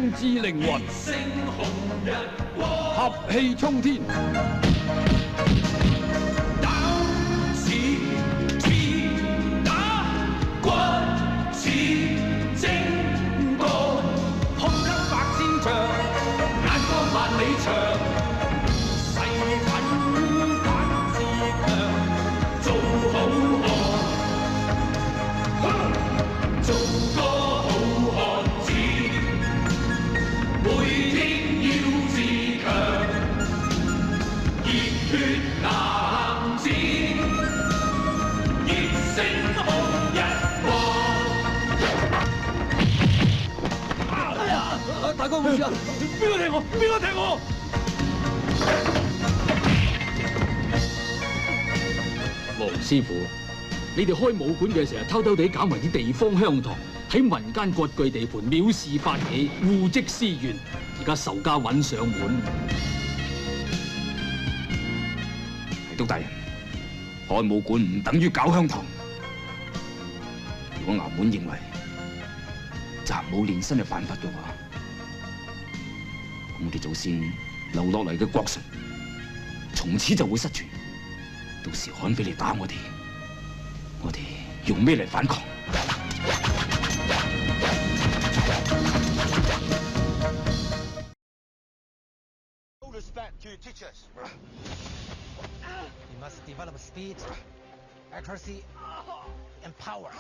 壯志凌雲，合氣沖天。膽似鐵打，骨似精鋼，胸襟百千丈，眼光萬里長。誓奮發自強，做好漢，做個好漢子，每天要自強，熱血男子，熱誠紅日光。哎呀！大哥冇事啊！邊個踢我？邊個踢我？黃師傅，你哋開武館嘅時候偷偷地搞埋啲地方鄉堂，喺民間割據地盤，藐視法紀，護職思源，而家仇家揾上門。提督大人，開武館唔等於搞鄉堂。如果衙門認為習武練身係犯法嘅話，咁我哋祖先留落嚟嘅國術，從此就會失傳。到時悍匪嚟打我哋用咩嚟反抗？You must develop speed, accuracy, and power.